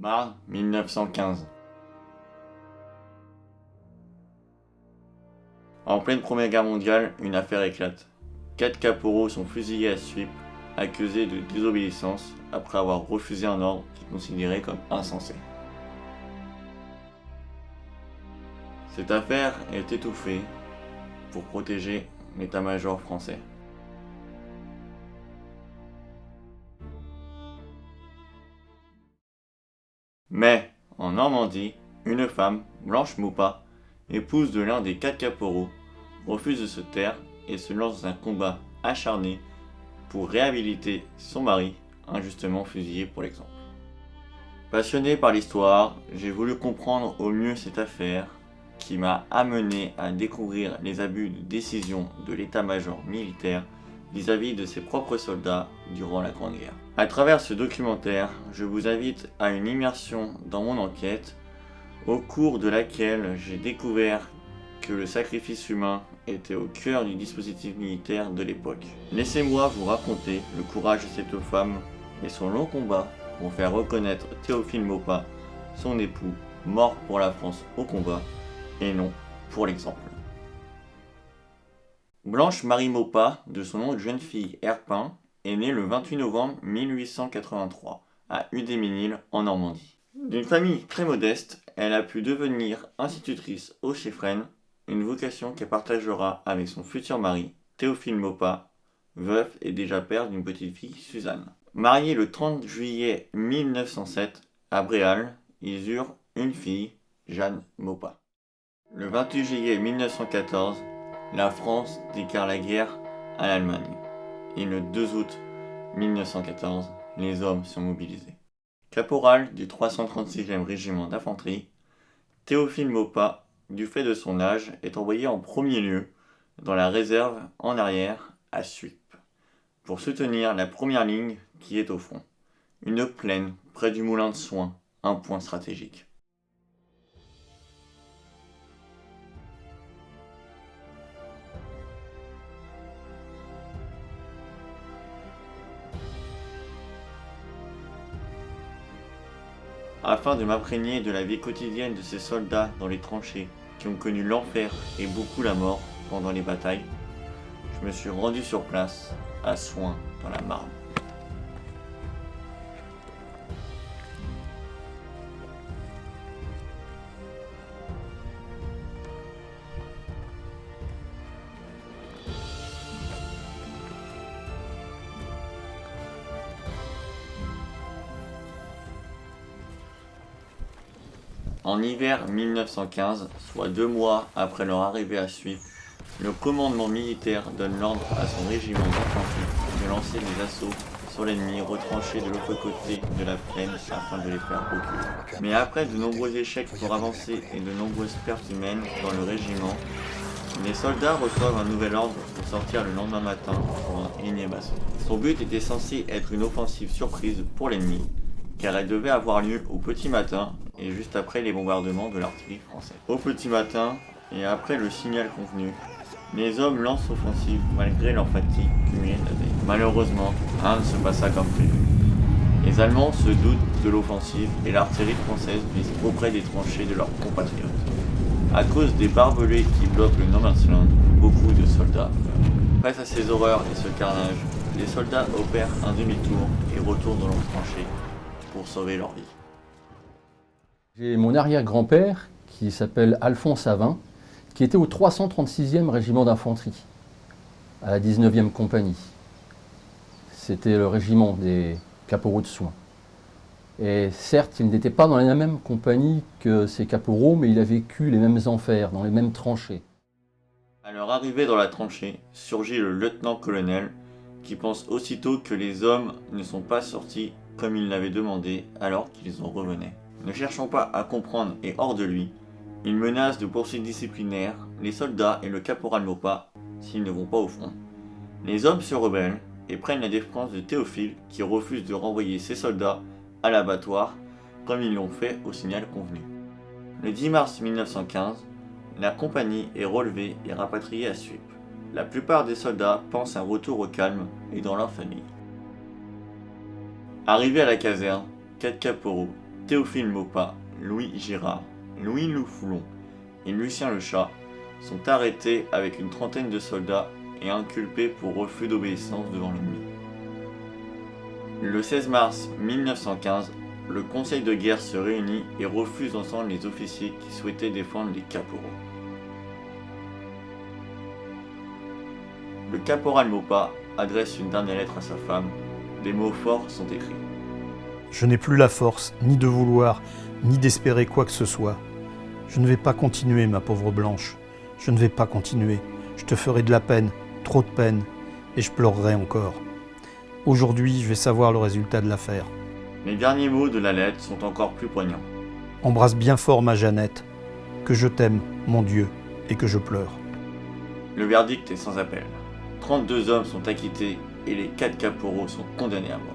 Mars 1915. En pleine Première Guerre mondiale, une affaire éclate. 4 caporaux sont fusillés à Suippes, accusés de désobéissance après avoir refusé un ordre qu'ils considéraient comme insensé. Cette affaire est étouffée pour protéger l'état-major français. Mais, en Normandie, une femme, Blanche Maupas, épouse de l'un des 4 caporaux, refuse de se taire et se lance dans un combat acharné pour réhabiliter son mari, injustement fusillé pour l'exemple. Passionné par l'histoire, j'ai voulu comprendre au mieux cette affaire qui m'a amené à découvrir les abus de décision de l'état-major militaire vis-à-vis de ses propres soldats durant la Grande Guerre. À travers ce documentaire, je vous invite à une immersion dans mon enquête, au cours de laquelle j'ai découvert que le sacrifice humain était au cœur du dispositif militaire de l'époque. Laissez-moi vous raconter le courage de cette femme et son long combat pour faire reconnaître Théophile Maupas, son époux, mort pour la France au combat, et non pour l'exemple. Blanche Marie Maupas, de son nom de jeune fille Herpin, est née le 28 novembre 1883 à Udéménil en Normandie. D'une famille très modeste, elle a pu devenir institutrice au Chéfresne, une vocation qu'elle partagera avec son futur mari, Théophile Maupas, veuf et déjà père d'une petite fille, Suzanne. Mariés le 30 juillet 1907 à Bréal, ils eurent une fille, Jeanne Maupas. Le 28 juillet 1914, la France déclare la guerre à l'Allemagne. Et le 2 août 1914, les hommes sont mobilisés. Caporal du 336e régiment d'infanterie, Théophile Maupas, du fait de son âge, est envoyé en premier lieu dans la réserve en arrière à Suippes, pour soutenir la première ligne qui est au front, une plaine près du moulin de Soins, un point stratégique. Afin de m'imprégner de la vie quotidienne de ces soldats dans les tranchées qui ont connu l'enfer et beaucoup la mort pendant les batailles, je me suis rendu sur place, à Soins, dans la Marne. En hiver 1915, soit 2 mois après leur arrivée à Suippes, le commandement militaire donne l'ordre à son régiment d'infanterie de lancer des assauts sur l'ennemi retranché de l'autre côté de la plaine afin de les faire reculer. Mais après de nombreux échecs pour avancer et de nombreuses pertes humaines dans le régiment, les soldats reçoivent un nouvel ordre pour sortir le lendemain matin pour un énième assaut. Son but était censé être une offensive surprise pour l'ennemi, car elle devait avoir lieu au petit matin et juste après les bombardements de l'artillerie française. Au petit matin, et après le signal convenu, les hommes lancent l'offensive malgré leur fatigue cumulée de la veille. Malheureusement, rien ne se passa comme prévu. Les Allemands se doutent de l'offensive et l'artillerie française vise auprès des tranchées de leurs compatriotes. À cause des barbelés qui bloquent le No Man's Land, beaucoup de soldats meurent. Face à ces horreurs et ce carnage, les soldats opèrent un demi-tour et retournent dans leurs tranchées pour sauver leur vie. J'ai mon arrière-grand-père qui s'appelle Alphonse Avin, qui était au 336e régiment d'infanterie, à la 19e compagnie. C'était le régiment des caporaux de soins. Et certes, il n'était pas dans la même compagnie que ces caporaux, mais il a vécu les mêmes enfers, dans les mêmes tranchées. À leur arrivée dans la tranchée, surgit le lieutenant-colonel qui pense aussitôt que les hommes ne sont pas sortis comme il l'avait demandé alors qu'ils en revenaient. Ne cherchant pas à comprendre et hors de lui, il menace de poursuites disciplinaires les soldats et le caporal Maupas s'ils ne vont pas au front. Les hommes se rebellent et prennent la défense de Théophile qui refuse de renvoyer ses soldats à l'abattoir comme ils l'ont fait au signal convenu. Le 10 mars 1915, la compagnie est relevée et rapatriée à Suippes. La plupart des soldats pensent un retour au calme et dans leur famille. Arrivés à la caserne, 4 caporaux, Théophile Maupas, Louis Girard, Louis Loufoulon et Lucien Le Chat sont arrêtés avec une trentaine de soldats et inculpés pour refus d'obéissance devant l'ennemi. Le 16 mars 1915, le Conseil de guerre se réunit et refuse d'entendre les officiers qui souhaitaient défendre les caporaux. Le caporal Maupas adresse une dernière lettre à sa femme. Des mots forts sont écrits. Je n'ai plus la force, ni de vouloir, ni d'espérer quoi que ce soit. Je ne vais pas continuer, ma pauvre Blanche. Je ne vais pas continuer. Je te ferai de la peine, trop de peine, et je pleurerai encore. Aujourd'hui, je vais savoir le résultat de l'affaire. Les derniers mots de la lettre sont encore plus poignants. Embrasse bien fort ma Jeannette, que je t'aime, mon Dieu, et que je pleure. Le verdict est sans appel. 32 hommes sont acquittés et les 4 caporaux sont condamnés à mort.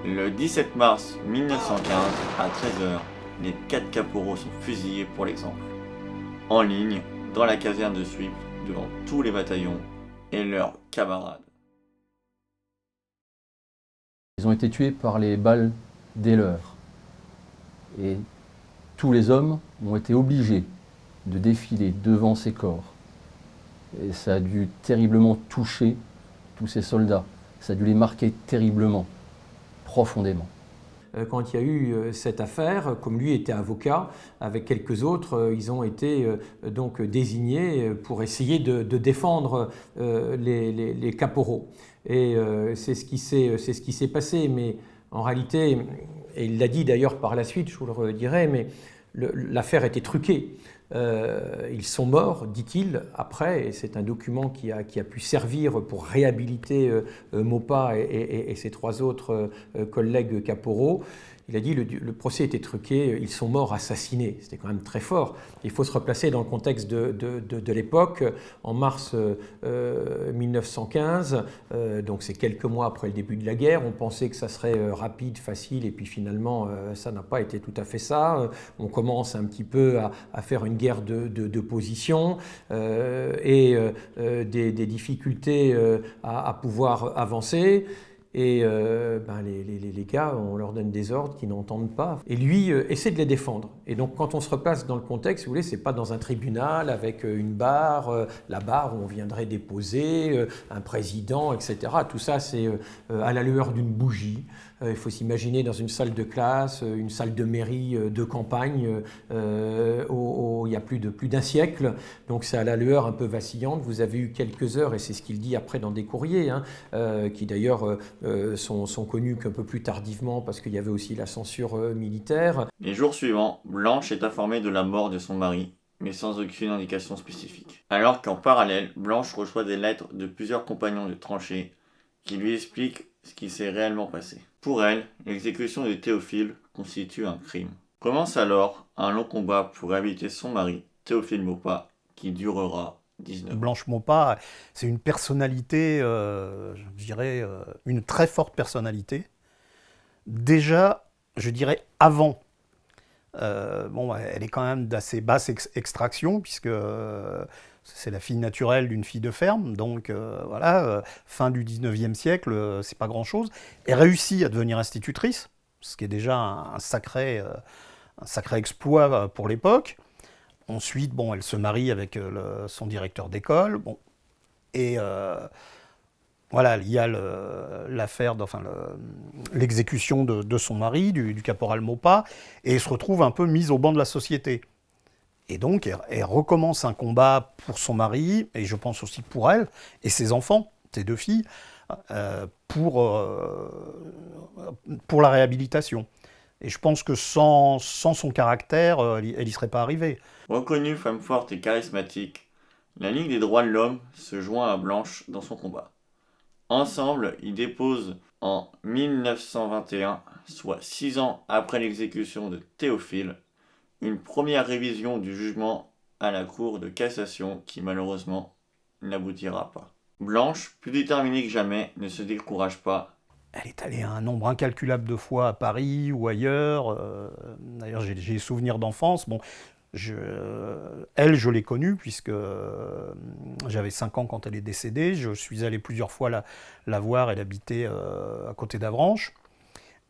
Le 17 mars 1915, à 13h, les 4 caporaux sont fusillés pour l'exemple. En ligne, dans la caserne de Suippes, devant tous les bataillons et leurs camarades. Ils ont été tués par les balles des leurs. Et tous les hommes ont été obligés de défiler devant ces corps. Et ça a dû terriblement toucher tous ces soldats. Ça a dû les marquer terriblement, profondément. Quand il y a eu cette affaire, comme lui était avocat, avec quelques autres, ils ont été donc désignés pour essayer de défendre les caporaux. Et c'est ce qui s'est passé, mais en réalité, et il l'a dit d'ailleurs par la suite, je vous le redirai, mais l'affaire était truquée. Ils sont morts, dit-il, après, et c'est un document qui a pu servir pour réhabiliter Maupas et ses 3 autres collègues caporaux. Il a dit le procès était truqué, ils sont morts assassinés. C'était quand même très fort. Il faut se replacer dans le contexte de l'époque. En mars 1915, donc c'est quelques mois après le début de la guerre, on pensait que ça serait rapide, facile, et puis finalement, ça n'a pas été tout à fait ça. On commence un petit peu à faire une guerre de position et des difficultés à pouvoir avancer. Et les gars, on leur donne des ordres qu'ils n'entendent pas. Et lui essaie de les défendre. Et donc quand on se replace dans le contexte, si vous voulez, c'est pas dans un tribunal avec une barre, la barre où on viendrait déposer un président, etc. Tout ça, c'est à la lueur d'une bougie. Il faut s'imaginer dans une salle de classe, une salle de mairie de campagne, il y a plus d'un siècle. Donc c'est à la lueur un peu vacillante. Vous avez eu quelques heures, et c'est ce qu'il dit après dans des courriers, qui d'ailleurs sont connus qu'un peu plus tardivement parce qu'il y avait aussi la censure militaire. Les jours suivants, Blanche est informée de la mort de son mari, mais sans aucune indication spécifique. Alors qu'en parallèle, Blanche reçoit des lettres de plusieurs compagnons de tranchée qui lui expliquent ce qui s'est réellement passé. Pour elle, l'exécution de Théophile constitue un crime. Commence alors un long combat pour réhabiliter son mari, Théophile Maupas, qui durera 19 ans. Blanche Maupas, c'est une personnalité, je dirais, une très forte personnalité. Déjà, je dirais avant. Elle est quand même d'assez basse extraction, puisque c'est la fille naturelle d'une fille de ferme, donc fin du 19e siècle, c'est pas grand-chose. Elle réussit à devenir institutrice, ce qui est déjà un sacré exploit pour l'époque. Ensuite, elle se marie avec son directeur d'école. Et il y a l'affaire, l'exécution de son mari, du caporal Maupas, et elle se retrouve un peu mise au banc de la société. Et donc, elle recommence un combat pour son mari, et je pense aussi pour elle, et ses enfants, ses 2 filles, pour la réhabilitation. Et je pense que sans son caractère, elle n'y serait pas arrivée. Reconnue femme forte et charismatique, la Ligue des droits de l'homme se joint à Blanche dans son combat. Ensemble, ils déposent en 1921, soit 6 ans après l'exécution de Théophile, une première révision du jugement à la Cour de cassation qui malheureusement n'aboutira pas. Blanche, plus déterminée que jamais, ne se décourage pas. Elle est allée un nombre incalculable de fois à Paris ou ailleurs. D'ailleurs, j'ai des souvenirs d'enfance. Elle, je l'ai connue puisque j'avais 5 ans quand elle est décédée. Je suis allé plusieurs fois la voir. Elle habitait à côté d'Avranches.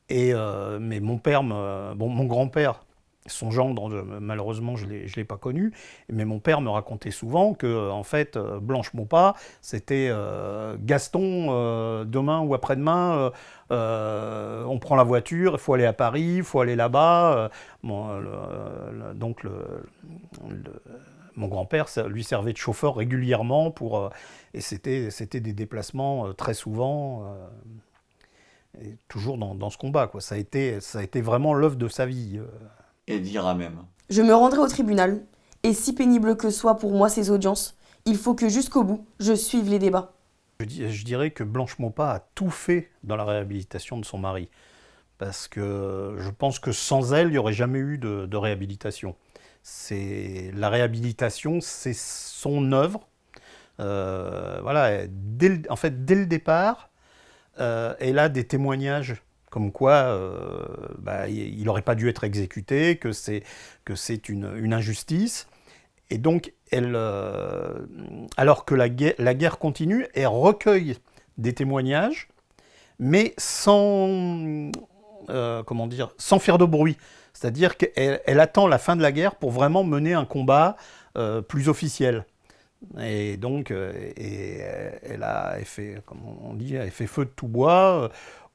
Mais mon père, mon grand-père, son gendre, malheureusement, je l'ai pas connu, mais mon père me racontait souvent que, en fait, Blanche Maupas, c'était Gaston, demain ou après-demain, on prend la voiture, il faut aller à Paris, il faut aller là-bas. Donc, mon grand-père lui servait de chauffeur régulièrement et c'était des déplacements très souvent. Et toujours dans ce combat, quoi. Ça a été vraiment l'œuvre de sa vie. Et dira même. Je me rendrai au tribunal, et si pénible que soient pour moi ces audiences, il faut que jusqu'au bout, je suive les débats. Je dirais que Blanche Maupas a tout fait dans la réhabilitation de son mari. Parce que je pense que sans elle, il n'y aurait jamais eu de réhabilitation. La réhabilitation, c'est son œuvre. Voilà, en fait, dès le départ, elle a des témoignages comme quoi il n'aurait pas dû être exécuté, que c'est une injustice. Et donc, alors que la guerre continue, elle recueille des témoignages, mais sans faire de bruit. C'est-à-dire qu'elle attend la fin de la guerre pour vraiment mener un combat plus officiel. Et donc, elle fait, comme on dit, elle fait feu de tout bois.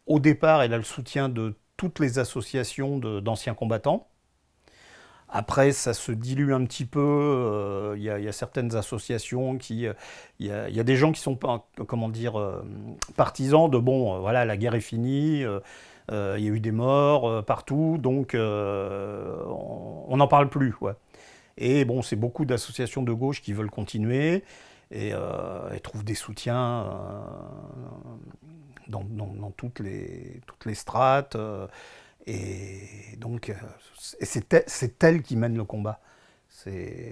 Au départ, elle a le soutien de toutes les associations d'anciens combattants. Après, ça se dilue un petit peu. Il y a certaines associations il y a des gens qui sont, partisans de voilà, la guerre est finie. Il y a eu des morts partout, donc on n'en parle plus. Ouais. Et bon, c'est beaucoup d'associations de gauche qui veulent continuer et trouvent des soutiens dans toutes les strates. Et donc, c'est elle qui mène le combat.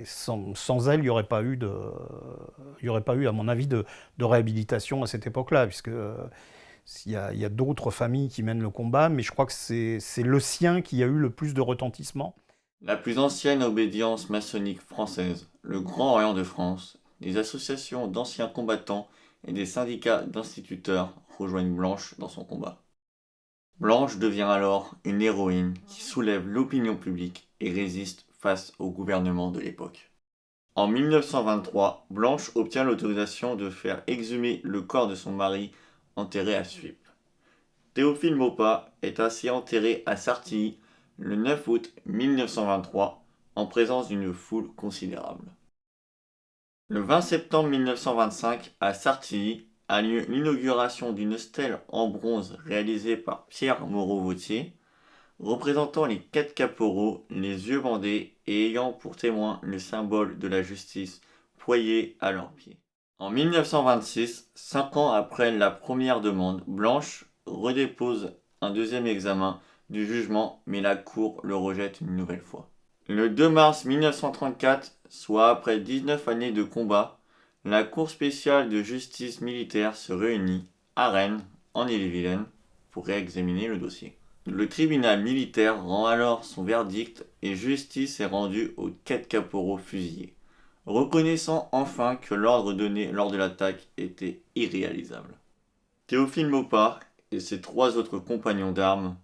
Sans elle, il n'y aurait pas eu, à mon avis, de réhabilitation à cette époque-là, puisque il y a d'autres familles qui mènent le combat, mais je crois que c'est le sien qui a eu le plus de retentissement. La plus ancienne obédience maçonnique française, le Grand Orient de France, des associations d'anciens combattants et des syndicats d'instituteurs rejoignent Blanche dans son combat. Blanche devient alors une héroïne qui soulève l'opinion publique et résiste face au gouvernement de l'époque. En 1923, Blanche obtient l'autorisation de faire exhumer le corps de son mari enterré à Suippes. Théophile Maupas est ainsi enterré à Sartilly le 9 août 1923 en présence d'une foule considérable. Le 20 septembre 1925, à Sartilly, a lieu l'inauguration d'une stèle en bronze réalisée par Pierre Moreau-Vautier, représentant les 4 caporaux, les yeux bandés et ayant pour témoin le symbole de la justice ployé à leurs pieds. En 1926, 5 ans après la première demande, Blanche redépose un deuxième examen du jugement, mais la Cour le rejette une nouvelle fois. Le 2 mars 1934, soit après 19 années de combat, la Cour spéciale de justice militaire se réunit à Rennes, en Ille-et-Vilaine, pour réexaminer le dossier. Le tribunal militaire rend alors son verdict et justice est rendue aux 4 caporaux fusillés, reconnaissant enfin que l'ordre donné lors de l'attaque était irréalisable. Théophile Maupas et ses 3 autres compagnons d'armes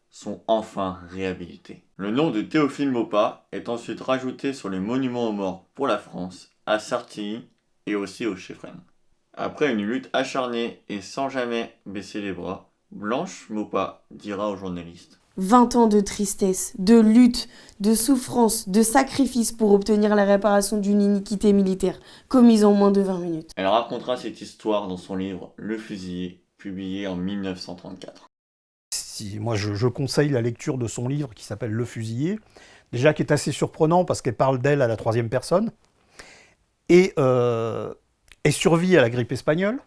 sont enfin réhabilités. Le nom de Théophile Maupas est ensuite rajouté sur les monuments aux morts pour la France, à Sartilly et aussi au Chéfrenne. Après une lutte acharnée et sans jamais baisser les bras, Blanche Maupas dira aux journalistes: 20 ans de tristesse, de lutte, de souffrance, de sacrifice pour obtenir la réparation d'une iniquité militaire commise en moins de 20 minutes. Elle racontera cette histoire dans son livre Le Fusillé, publié en 1934. Moi, je conseille la lecture de son livre qui s'appelle Le Fusillé, déjà qui est assez surprenant parce qu'elle parle d'elle à la 3e personne, et survit à la grippe espagnole,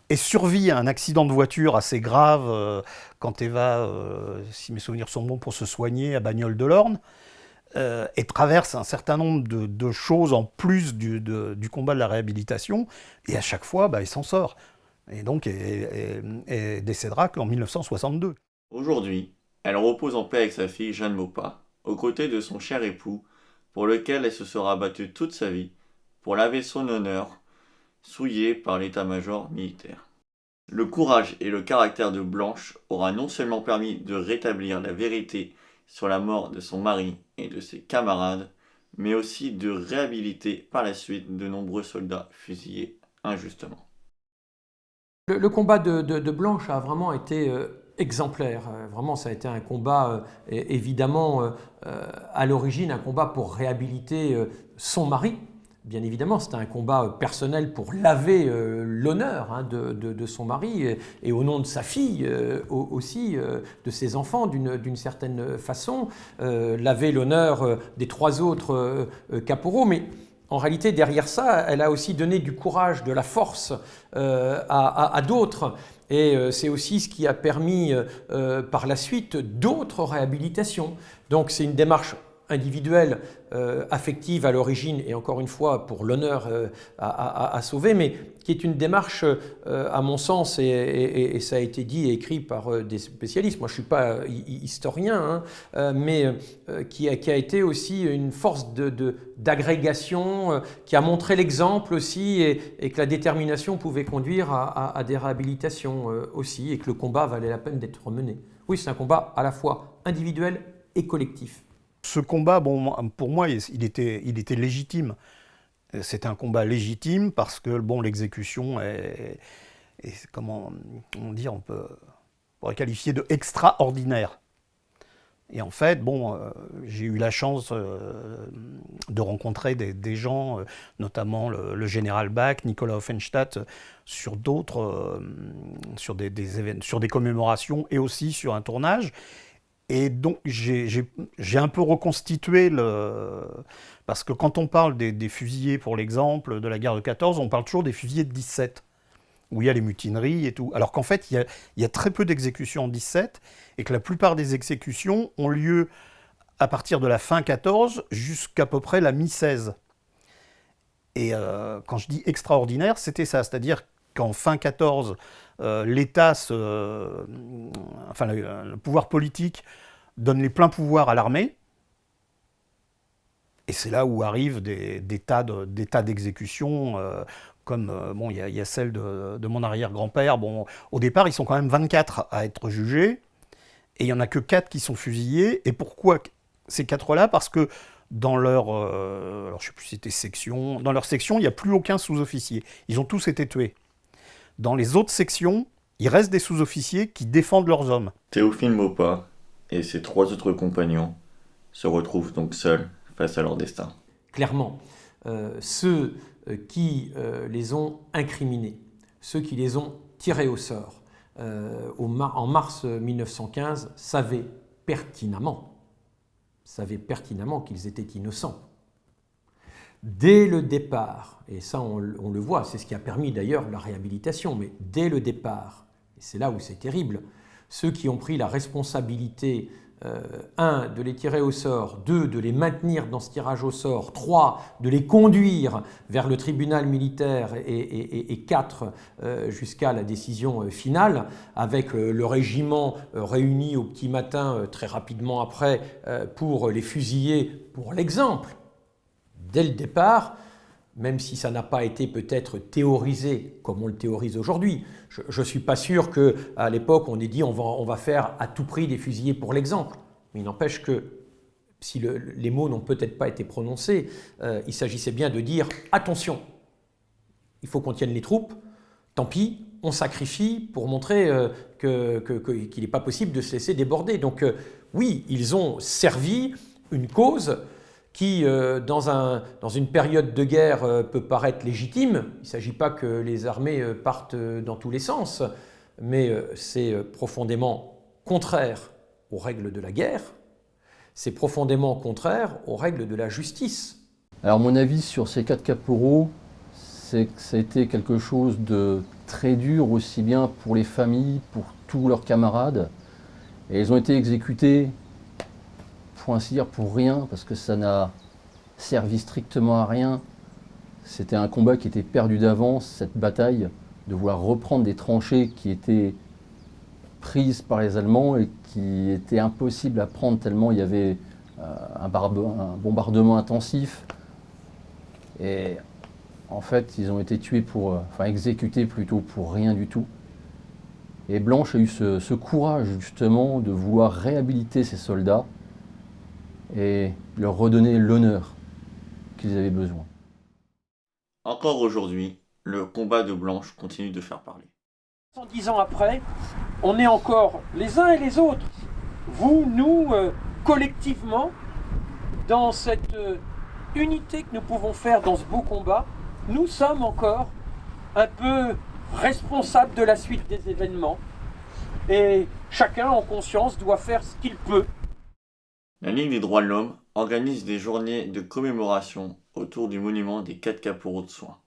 et survit à un accident de voiture assez grave quand elle va, si mes souvenirs sont bons, pour se soigner à Bagnoles-de-l'Orne, et traverse un certain nombre de choses en plus du combat de la réhabilitation, et à chaque fois, elle s'en sort. Et donc, elle décédera qu'en 1962. Aujourd'hui, elle repose en paix avec sa fille Jeanne Maupas, aux côtés de son cher époux, pour lequel elle se sera battue toute sa vie, pour laver son honneur, souillé par l'état-major militaire. Le courage et le caractère de Blanche aura non seulement permis de rétablir la vérité sur la mort de son mari et de ses camarades, mais aussi de réhabiliter par la suite de nombreux soldats fusillés injustement. Le combat de Blanche a vraiment été exemplaire. Vraiment, ça a été un combat, évidemment, à l'origine, un combat pour réhabiliter son mari. Bien évidemment, c'était un combat personnel pour laver l'honneur de son mari et au nom de sa fille aussi, de ses enfants d'une certaine façon, laver l'honneur des 3 autres caporaux. Mais en réalité, derrière ça, elle a aussi donné du courage, de la force à d'autres. Et c'est aussi ce qui a permis par la suite d'autres réhabilitations. Donc c'est une démarche individuelle, affective à l'origine, et encore une fois pour l'honneur à sauver, mais qui est une démarche, à mon sens, et ça a été dit et écrit par des spécialistes, moi je ne suis pas historien, mais qui a été aussi une force d'agrégation, qui a montré l'exemple aussi, et que la détermination pouvait conduire à des réhabilitations aussi, et que le combat valait la peine d'être mené. Oui, c'est un combat à la fois individuel et collectif. Ce combat, bon, pour moi, il était légitime. C'était un combat légitime parce que bon, l'exécution est comment dire, on pourrait qualifier de extraordinaire. Et en fait, bon, j'ai eu la chance de rencontrer des gens, notamment le général Bach, Nicolas Offenstadt, sur d'autres, sur des commémorations et aussi sur un tournage. Et donc, j'ai un peu reconstitué parce que quand on parle des fusillés, pour l'exemple, de la guerre de 14, on parle toujours des fusillés de 17, où il y a les mutineries et tout. Alors qu'en fait, il y a très peu d'exécutions en 17, et que la plupart des exécutions ont lieu à partir de la fin 14 jusqu'à peu près la mi-16. Et quand je dis extraordinaire, c'était ça, c'est-à-dire qu'en fin 14, l'État, enfin le pouvoir politique donne les pleins pouvoirs à l'armée, et c'est là où arrivent des tas d'exécutions, comme bon, il y a celle de mon arrière-grand-père. Bon, au départ, ils sont quand même 24 à être jugés, et il n'y en a que 4 qui sont fusillés. Et pourquoi ces 4-là? Parce que dans leur, alors je ne sais plus si c'était section, dans leur section, il n'y a plus aucun sous-officier. Ils ont tous été tués. Dans les autres sections, il reste des sous-officiers qui défendent leurs hommes. Théophile Maupas et ses 3 autres compagnons se retrouvent donc seuls face à leur destin. Clairement, ceux qui les ont incriminés, ceux qui les ont tirés au sort en mars 1915 savaient pertinemment qu'ils étaient innocents. Dès le départ, et ça on le voit, c'est ce qui a permis d'ailleurs la réhabilitation, mais dès le départ, et c'est là où c'est terrible, ceux qui ont pris la responsabilité, 1, de les tirer au sort, 2, de les maintenir dans ce tirage au sort, 3, de les conduire vers le tribunal militaire, et 4, jusqu'à la décision finale, avec le régiment réuni au petit matin très rapidement après pour les fusiller pour l'exemple. Dès le départ, même si ça n'a pas été peut-être théorisé comme on le théorise aujourd'hui, je ne suis pas sûr qu'à l'époque on ait dit on va faire à tout prix des fusillés pour l'exemple. Mais il n'empêche que si les mots n'ont peut-être pas été prononcés, il s'agissait bien de dire attention, il faut qu'on tienne les troupes, tant pis, on sacrifie pour montrer qu'il n'est pas possible de se laisser déborder. Donc oui, ils ont servi une cause qui, dans une période de guerre, peut paraître légitime. Il ne s'agit pas que les armées partent dans tous les sens, mais c'est profondément contraire aux règles de la guerre, c'est profondément contraire aux règles de la justice. Alors mon avis sur ces 4 caporaux, c'est que ça a été quelque chose de très dur, aussi bien pour les familles, pour tous leurs camarades. Et ils ont été exécutés, pour ainsi dire, pour rien, parce que ça n'a servi strictement à rien. C'était un combat qui était perdu d'avance, cette bataille, de vouloir reprendre des tranchées qui étaient prises par les Allemands et qui étaient impossibles à prendre tellement il y avait un bombardement intensif. Et en fait, ils ont été tués exécutés plutôt pour rien du tout. Et Blanche a eu ce courage justement de vouloir réhabiliter ces soldats et leur redonner l'honneur qu'ils avaient besoin. Encore aujourd'hui, le combat de Blanche continue de faire parler. 110 ans après, on est encore les uns et les autres, vous, nous, collectivement, dans cette unité que nous pouvons faire dans ce beau combat, nous sommes encore un peu responsables de la suite des événements et chacun en conscience doit faire ce qu'il peut. La Ligue des droits de l'homme organise des journées de commémoration autour du monument des 4 caporaux de Soins,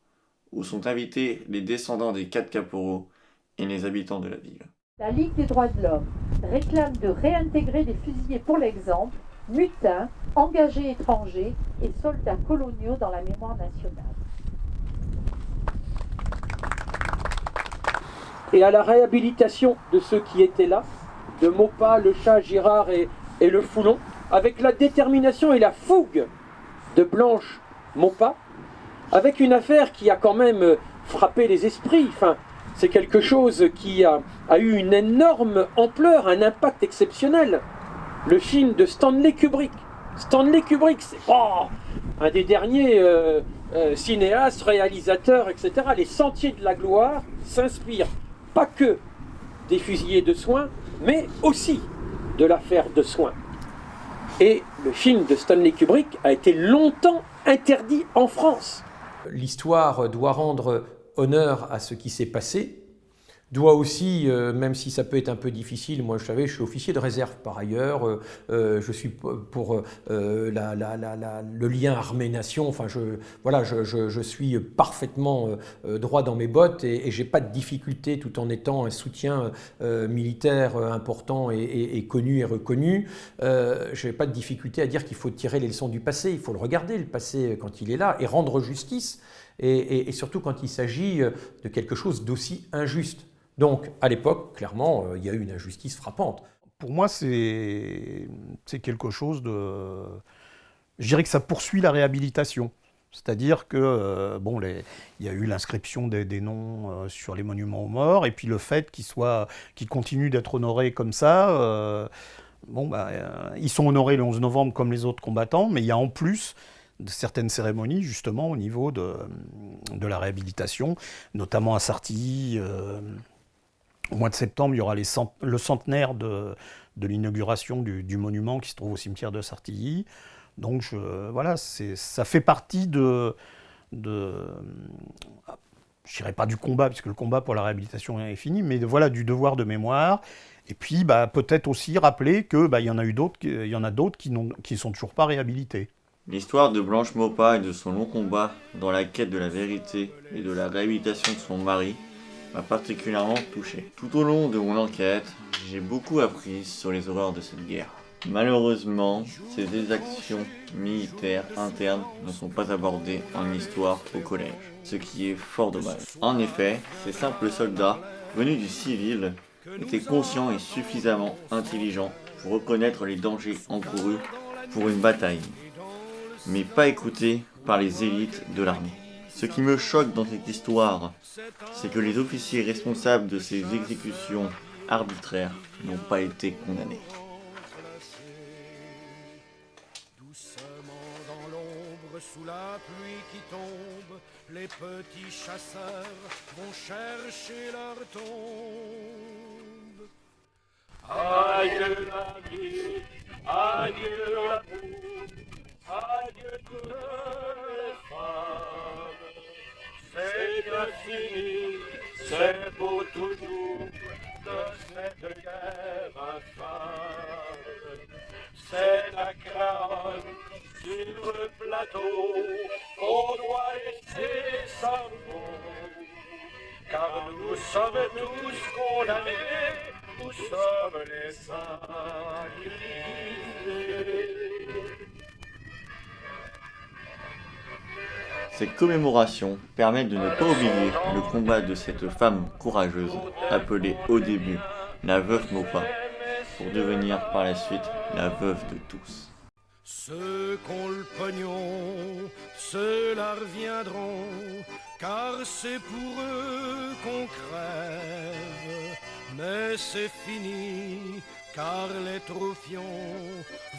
où sont invités les descendants des 4 caporaux et les habitants de la ville. La Ligue des droits de l'homme réclame de réintégrer les fusillés pour l'exemple, mutins, engagés étrangers et soldats coloniaux dans la mémoire nationale. Et à la réhabilitation de ceux qui étaient là, de Maupas, Le Chat, Girard et Le Foulon, avec la détermination et la fougue de Blanche Maupas, avec une affaire qui a quand même frappé les esprits. Enfin, c'est quelque chose qui a eu une énorme ampleur, un impact exceptionnel. Le film de Stanley Kubrick. Stanley Kubrick, c'est un des derniers cinéastes, réalisateurs, etc. Les Sentiers de la gloire s'inspirent pas que des fusillés de Soins, mais aussi de l'affaire de Soins. Et le film de Stanley Kubrick a été longtemps interdit en France. L'histoire doit rendre honneur à ce qui s'est passé, doit aussi, même si ça peut être un peu difficile, moi je suis officier de réserve par ailleurs, je suis pour le lien armée-nation, enfin je suis parfaitement droit dans mes bottes et j'ai pas de difficulté tout en étant un soutien militaire important et connu et reconnu, je n'ai pas de difficulté à dire qu'il faut tirer les leçons du passé, il faut le regarder le passé quand il est là et rendre justice et surtout quand il s'agit de quelque chose d'aussi injuste. Donc, à l'époque, clairement, il y a eu une injustice frappante. Pour moi, c'est quelque chose de... Je dirais que ça poursuit la réhabilitation. C'est-à-dire que, il y a eu l'inscription des noms sur les monuments aux morts, et puis le fait qu'ils continuent d'être honorés comme ça, ils sont honorés le 11 novembre comme les autres combattants, mais il y a en plus de certaines cérémonies, justement, au niveau de la réhabilitation, notamment à Sartilly. Au mois de septembre, il y aura le centenaire de l'inauguration du monument qui se trouve au cimetière de Sartilly. Donc ça fait partie je dirais pas du combat, puisque le combat pour la réhabilitation est fini, mais du devoir de mémoire. Et puis peut-être aussi rappeler qu'il y en a d'autres qui ne sont toujours pas réhabilités. L'histoire de Blanche Maupas et de son long combat dans la quête de la vérité et de la réhabilitation de son mari m'a particulièrement touché. Tout au long de mon enquête, j'ai beaucoup appris sur les horreurs de cette guerre. Malheureusement, ces exactions militaires internes ne sont pas abordées en histoire au collège, ce qui est fort dommage. En effet, ces simples soldats, venus du civil, étaient conscients et suffisamment intelligents pour reconnaître les dangers encourus pour une bataille, mais pas écoutés par les élites de l'armée. Ce qui me choque dans cette histoire, c'est que les officiers responsables de ces exécutions arbitraires n'ont pas été condamnés. Doucement dans l'ombre, sous la pluie qui tombe, les petits chasseurs vont chercher leur tombe. Adieu la vie, adieu la boue, adieu toutes les femmes. C'est bien fini, c'est beau toujours de cette guerre infâme. C'est la crâne sur le plateau, on doit laisser sa mort. Car nous sommes tous condamnés, nous sommes les sacrifiés. Ces commémorations permettent de ne pas oublier le combat de cette femme courageuse, appelée au début la veuve Maupas, pour devenir par la suite la veuve de tous. Ceux qu'ont le pognon, ceux-là reviendront, car c'est pour eux qu'on crève. Mais c'est fini, car les troufions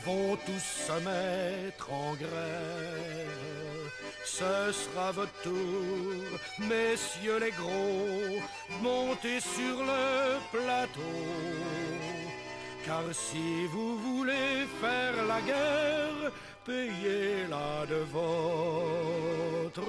vont tous se mettre en grève. Ce sera votre tour, messieurs les gros, montez sur le plateau. Car si vous voulez faire la guerre, payez-la de votre